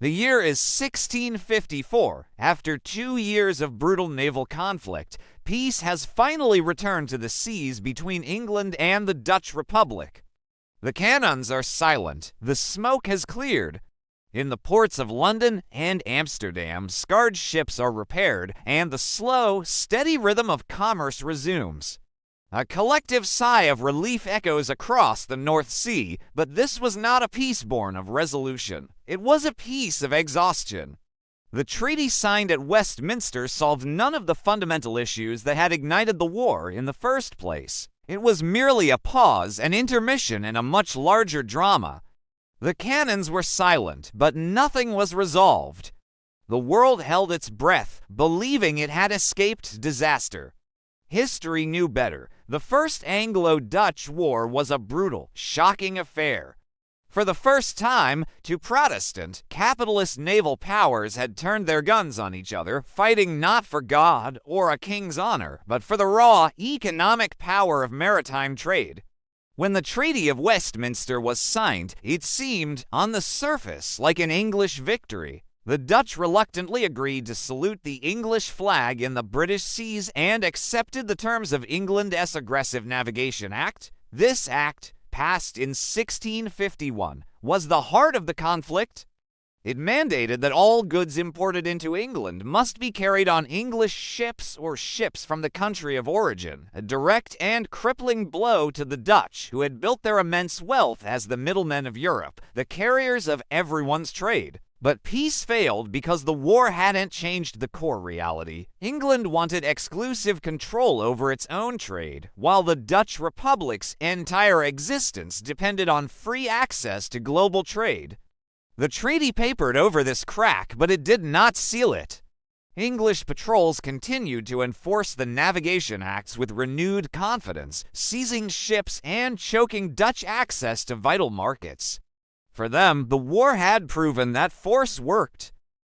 The year is 1654. After 2 years of brutal naval conflict, peace has finally returned to the seas between England and the Dutch Republic. The cannons are silent, the smoke has cleared. In the ports of London and Amsterdam, scarred ships are repaired, and the slow, steady rhythm of commerce resumes. A collective sigh of relief echoes across the North Sea, but this was not a peace born of resolution. It was a peace of exhaustion. The treaty signed at Westminster solved none of the fundamental issues that had ignited the war in the first place. It was merely a pause, an intermission in a much larger drama. The cannons were silent, but nothing was resolved. The world held its breath, believing it had escaped disaster. History knew better. The First Anglo-Dutch War was a brutal, shocking affair. For the first time, two Protestant, capitalist naval powers had turned their guns on each other, fighting not for God or a king's honor, but for the raw, economic power of maritime trade. When the Treaty of Westminster was signed, it seemed, on the surface, like an English victory. The Dutch reluctantly agreed to salute the English flag in the British seas and accepted the terms of England's Aggressive Navigation Act. This act, passed in 1651, was the heart of the conflict. It mandated that all goods imported into England must be carried on English ships or ships from the country of origin, a direct and crippling blow to the Dutch, who had built their immense wealth as the middlemen of Europe, the carriers of everyone's trade. But peace failed because the war hadn't changed the core reality. England wanted exclusive control over its own trade, while the Dutch Republic's entire existence depended on free access to global trade. The treaty papered over this crack, but it did not seal it. English patrols continued to enforce the Navigation Acts with renewed confidence, seizing ships and choking Dutch access to vital markets. For them, the war had proven that force worked.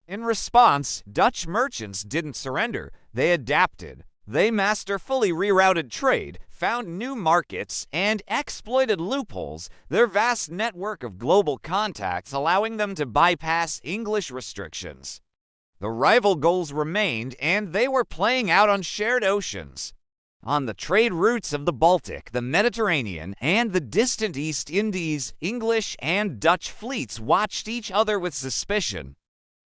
In response, Dutch merchants didn't surrender. They adapted. They masterfully rerouted trade, found new markets, and exploited loopholes, their vast network of global contacts allowing them to bypass English restrictions. The rival goals remained, and they were playing out on shared oceans. On the trade routes of the Baltic, the Mediterranean, and the distant East Indies, English and Dutch fleets watched each other with suspicion.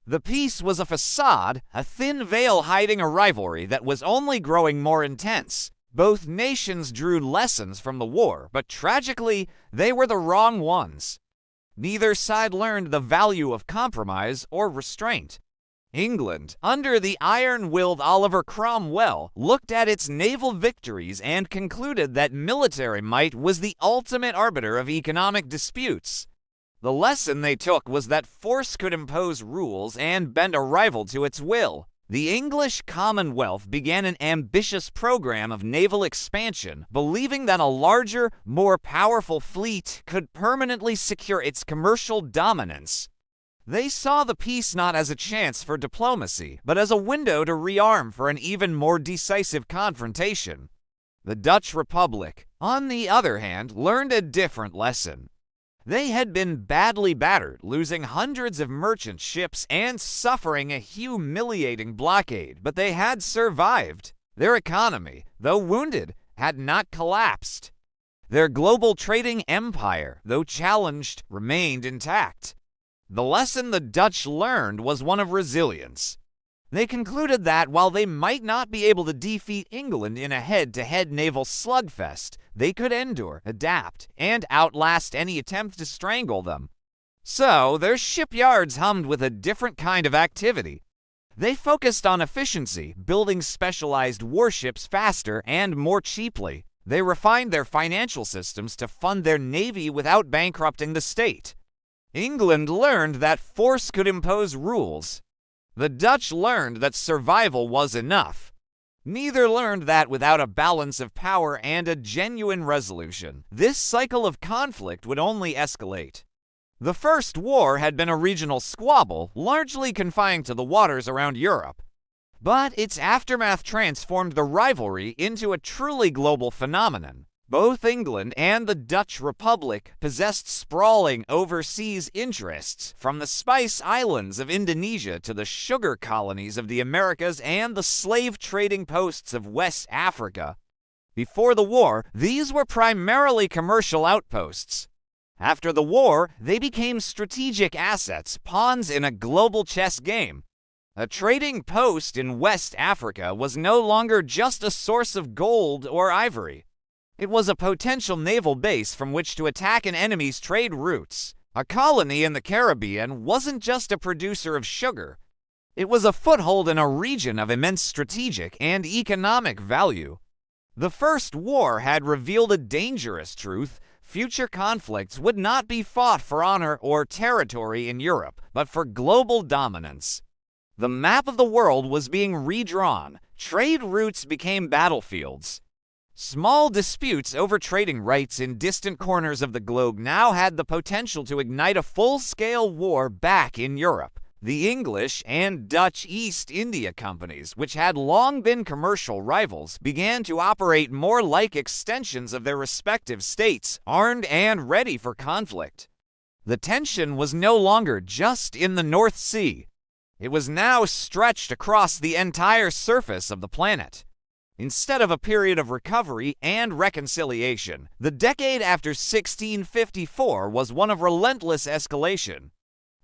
The peace was a facade, a thin veil hiding a rivalry that was only growing more intense. Both nations drew lessons from the war, but tragically, they were the wrong ones. Neither side learned the value of compromise or restraint. England, under the iron-willed Oliver Cromwell, looked at its naval victories and concluded that military might was the ultimate arbiter of economic disputes. The lesson they took was that force could impose rules and bend a rival to its will. The English Commonwealth began an ambitious program of naval expansion, believing that a larger, more powerful fleet could permanently secure its commercial dominance. They saw the peace not as a chance for diplomacy, but as a window to rearm for an even more decisive confrontation. The Dutch Republic, on the other hand, learned a different lesson. They had been badly battered, losing hundreds of merchant ships and suffering a humiliating blockade, but they had survived. Their economy, though wounded, had not collapsed. Their global trading empire, though challenged, remained intact. The lesson the Dutch learned was one of resilience. They concluded that while they might not be able to defeat England in a head-to-head naval slugfest, they could endure, adapt, and outlast any attempt to strangle them. So, their shipyards hummed with a different kind of activity. They focused on efficiency, building specialized warships faster and more cheaply. They refined their financial systems to fund their navy without bankrupting the state. England learned that force could impose rules. The Dutch learned that survival was enough. Neither learned that without a balance of power and a genuine resolution, this cycle of conflict would only escalate. The First War had been a regional squabble, largely confined to the waters around Europe. But its aftermath transformed the rivalry into a truly global phenomenon. Both England and the Dutch Republic possessed sprawling overseas interests, from the Spice Islands of Indonesia to the sugar colonies of the Americas and the slave trading posts of West Africa. Before the war, these were primarily commercial outposts. After the war, they became strategic assets, pawns in a global chess game. A trading post in West Africa was no longer just a source of gold or ivory. It was a potential naval base from which to attack an enemy's trade routes. A colony in the Caribbean wasn't just a producer of sugar. It was a foothold in a region of immense strategic and economic value. The First War had revealed a dangerous truth. Future conflicts would not be fought for honor or territory in Europe, but for global dominance. The map of the world was being redrawn. Trade routes became battlefields. Small disputes over trading rights in distant corners of the globe now had the potential to ignite a full-scale war back in Europe. The English and Dutch East India Companies, which had long been commercial rivals, began to operate more like extensions of their respective states, armed and ready for conflict. The tension was no longer just in the North Sea. It was now stretched across the entire surface of the planet. Instead of a period of recovery and reconciliation, the decade after 1654 was one of relentless escalation.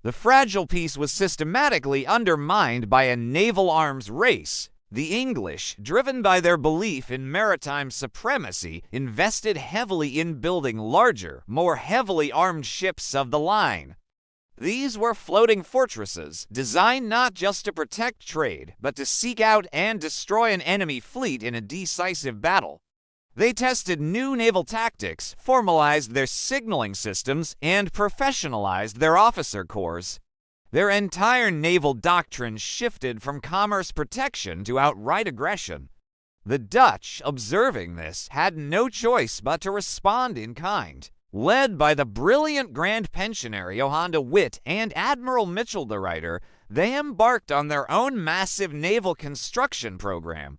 The fragile peace was systematically undermined by a naval arms race. The English, driven by their belief in maritime supremacy, invested heavily in building larger, more heavily armed ships of the line. These were floating fortresses, designed not just to protect trade, but to seek out and destroy an enemy fleet in a decisive battle. They tested new naval tactics, formalized their signaling systems, and professionalized their officer corps. Their entire naval doctrine shifted from commerce protection to outright aggression. The Dutch, observing this, had no choice but to respond in kind. Led by the brilliant Grand Pensionary Johan de Witt and Admiral Mitchell de Ruyter, they embarked on their own massive naval construction program.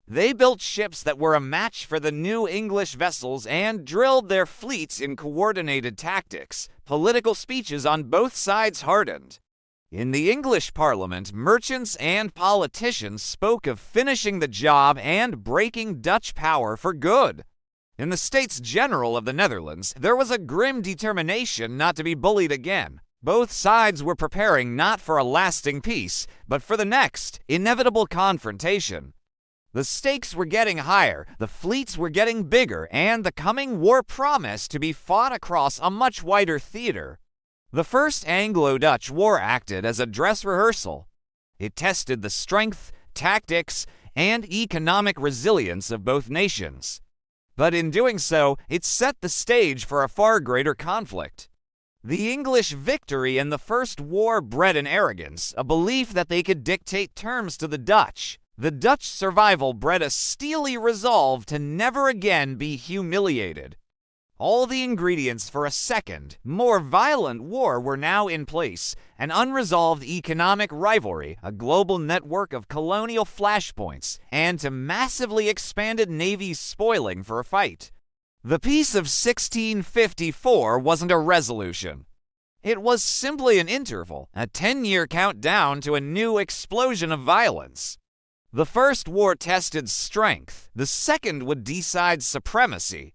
They built ships that were a match for the new English vessels and drilled their fleets in coordinated tactics. Political speeches on both sides hardened. In the English Parliament, merchants and politicians spoke of finishing the job and breaking Dutch power for good. In the States General of the Netherlands, there was a grim determination not to be bullied again. Both sides were preparing not for a lasting peace, but for the next, inevitable confrontation. The stakes were getting higher, the fleets were getting bigger, and the coming war promised to be fought across a much wider theater. The First Anglo-Dutch War acted as a dress rehearsal. It tested the strength, tactics, and economic resilience of both nations. But in doing so, it set the stage for a far greater conflict. The English victory in the First War bred an arrogance, a belief that they could dictate terms to the Dutch. The Dutch survival bred a steely resolve to never again be humiliated. All the ingredients for a second, more violent war were now in place: an unresolved economic rivalry, a global network of colonial flashpoints, and a massively expanded navies spoiling for a fight. The Peace of 1654 wasn't a resolution. It was simply an interval, a 10-year countdown to a new explosion of violence. The First War tested strength, the Second would decide supremacy.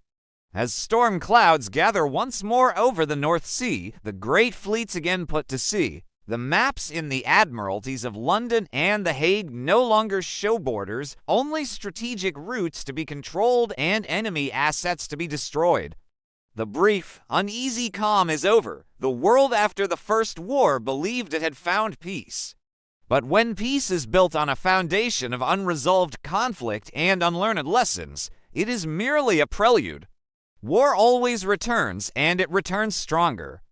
As storm clouds gather once more over the North Sea, the great fleets again put to sea. The maps in the admiralties of London and The Hague no longer show borders, only strategic routes to be controlled and enemy assets to be destroyed. The brief, uneasy calm is over. The world after the First War believed it had found peace. But when peace is built on a foundation of unresolved conflict and unlearned lessons, it is merely a prelude. War always returns, and it returns stronger.